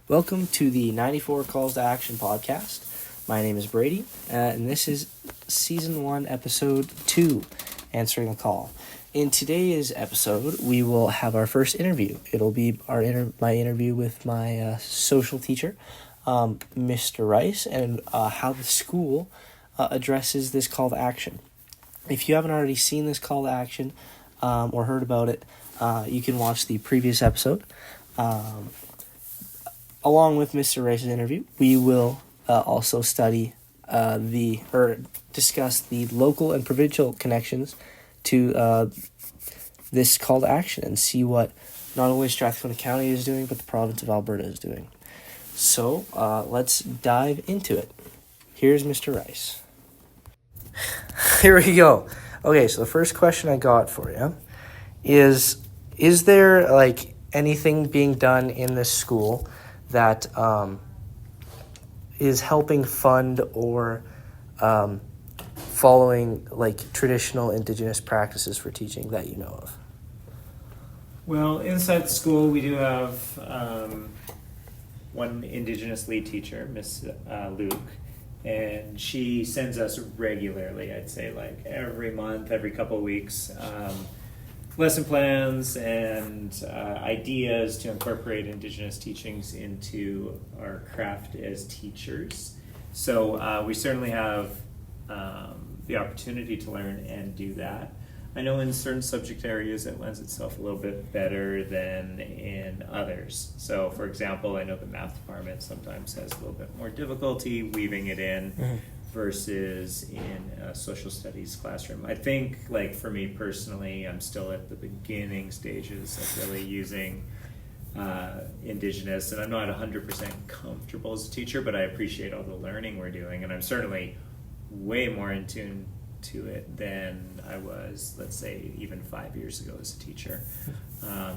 Welcome to the 94 Calls to Action podcast. My name is Brady, and this is Season 1, Episode 2, Answering the Call. In today's episode, we will have our first interview. It'll be my interview with my social teacher, Mr. Rice, and how the school addresses this call to action. If you haven't already seen this call to action or heard about it, you can watch the previous episode. Along with Mr. Rice's interview, we will also discuss the local and provincial connections to this call to action and see what not only Strathcona County is doing, but the province of Alberta is doing. So let's dive into it. Here's Mr. Rice. Here we go. Okay, so the first question I got for you is there anything being done in this school that is helping fund or following traditional Indigenous practices for teaching that you know of? Well, inside the school we do have one Indigenous lead teacher, Miss Luke, and she sends us regularly, I'd say every month, every couple of weeks, lesson plans and ideas to incorporate Indigenous teachings into our craft as teachers. So we certainly have the opportunity to learn and do that. I know in certain subject areas it lends itself a little bit better than in others. So for example, I know the math department sometimes has a little bit more difficulty weaving it in versus in a social studies classroom. I think for me personally, I'm still at the beginning stages of really using Indigenous, and I'm not 100% comfortable as a teacher, but I appreciate all the learning we're doing, and I'm certainly way more in tune to it than I was, let's say, even 5 years ago as a teacher.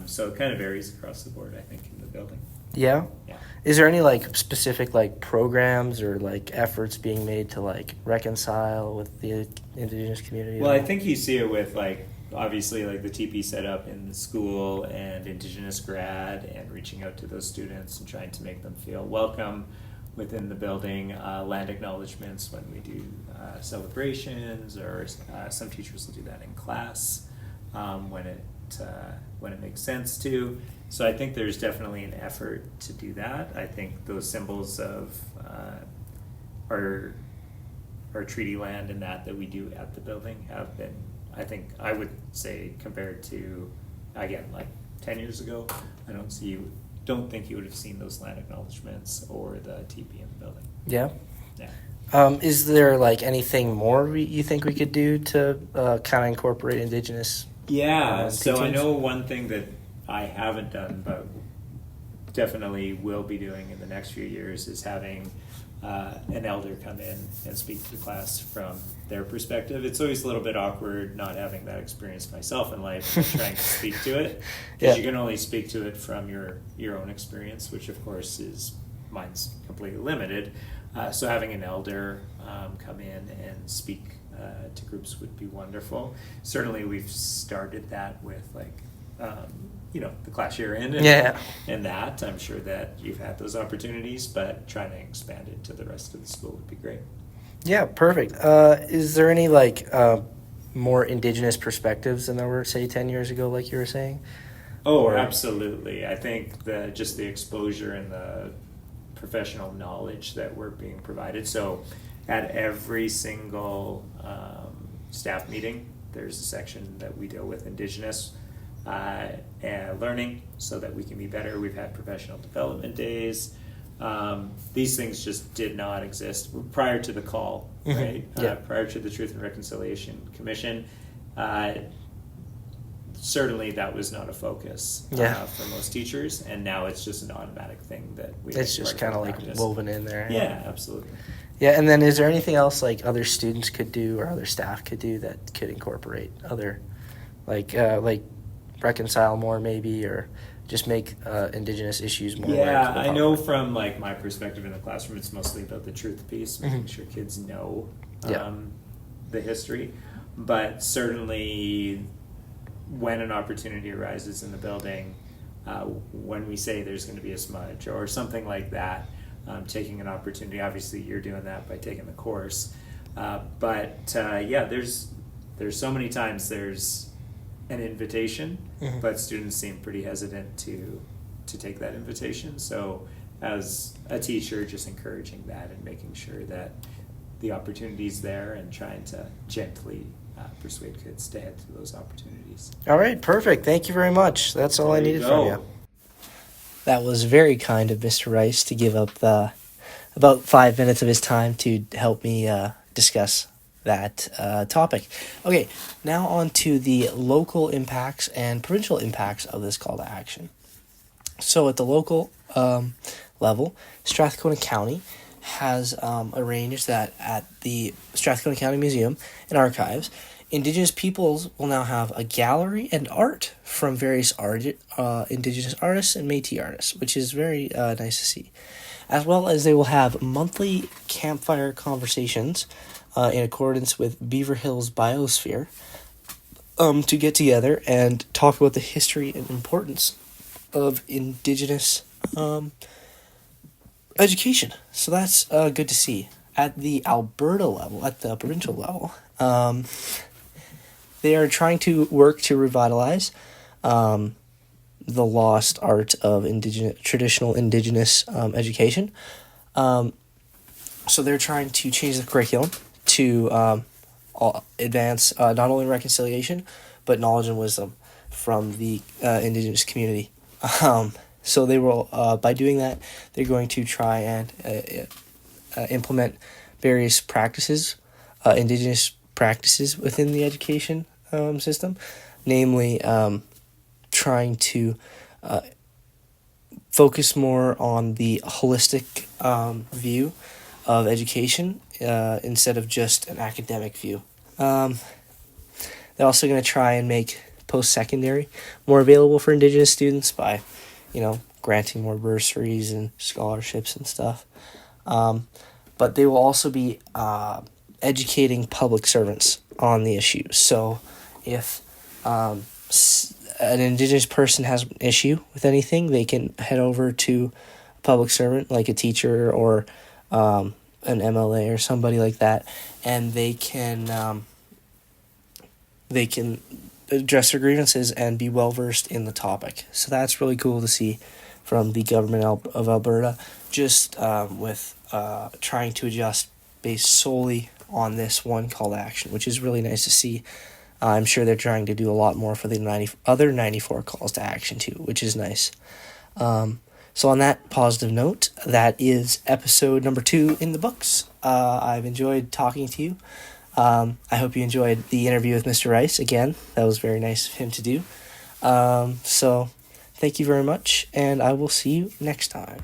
So it kind of varies across the board, I think, in the building. Yeah? Yeah. Is there any specific programs or efforts being made to reconcile with the Indigenous community? Well, I think you see it with obviously the TP setup in the school and Indigenous grad and reaching out to those students and trying to make them feel welcome within the building, land acknowledgements when we do celebrations, or some teachers will do that in class when it makes sense to. So I think there's definitely an effort to do that. I think those symbols of our treaty land and that we do at the building have been, I think I would say, compared to, again, 10 years ago, I don't think you would have seen those land acknowledgements or the TP in the building. Yeah? Yeah. Is there anything more you think we could do to kind of incorporate Indigenous? Yeah, so teachings? I know one thing that I haven't done, but definitely will be doing in the next few years, is having an elder come in and speak to the class from their perspective. It's always a little bit awkward not having that experience myself in life, trying to speak to it, because you can only speak to it from your own experience, which of course mine's completely limited. So having an elder come in and speak to groups would be wonderful. Certainly we've started that with the class you're in and that. I'm sure that you've had those opportunities, but trying to expand it to the rest of the school would be great. Yeah, perfect. Is there any more Indigenous perspectives than there were, say, 10 years ago, like you were saying? Oh, absolutely. I think just the exposure and the professional knowledge that we're being provided. So at every single staff meeting, there's a section that we deal with Indigenous learning so that we can be better. We've had professional development days. These things just did not exist prior to the call, right? Prior to the Truth and Reconciliation Commission. Certainly that was not a focus for most teachers, and now it's just an automatic thing that we it's just kind of woven in there. Yeah, absolutely. Yeah, and then is there anything else other students could do or other staff could do that could incorporate other reconcile more maybe, or just make Indigenous issues more? Yeah, I know from my perspective in the classroom, it's mostly about the truth piece, making sure kids know the history, but certainly when an opportunity arises in the building, when we say there's going to be a smudge or something like that. Taking an opportunity. Obviously, you're doing that by taking the course. There's so many times there's an invitation, but students seem pretty hesitant to take that invitation. So as a teacher, just encouraging that and making sure that the opportunity's there and trying to gently persuade kids to head to those opportunities. All right, perfect. Thank you very much. That's all I needed from you. That was very kind of Mr. Rice to give up about 5 minutes of his time to help me discuss that topic. Okay, now on to the local impacts and provincial impacts of this call to action. So at the local level, Strathcona County has arranged that at the Strathcona County Museum and Archives, Indigenous peoples will now have a gallery and art from various Indigenous artists and Métis artists, which is very nice to see. As well as they will have monthly campfire conversations in accordance with Beaver Hills Biosphere to get together and talk about the history and importance of Indigenous education. So that's good to see. At the Alberta level, at the provincial level, they are trying to work to revitalize the lost art of traditional Indigenous education. So they're trying to change the curriculum to advance not only reconciliation, but knowledge and wisdom from the Indigenous community. So they will, by doing that, they're going to try and implement various practices, Indigenous practices within the education system, namely trying to focus more on the holistic view of education instead of just an academic view. They're also going to try and make post-secondary more available for Indigenous students by, granting more bursaries and scholarships and stuff. But they will also be educating public servants on the issue. So if an Indigenous person has an issue with anything, they can head over to a public servant, like a teacher or an MLA or somebody like that, and they can address their grievances and be well-versed in the topic. So that's really cool to see from the government of Alberta, just with trying to adjust based solely on this one call to action, which is really nice to see. I'm sure they're trying to do a lot more for the other 94 calls to action too, which is nice. So on that positive note, that is episode number 2 in the books. I've enjoyed talking to you. I hope you enjoyed the interview with Mr. Rice. Again, that was very nice of him to do. So thank you very much, and I will see you next time.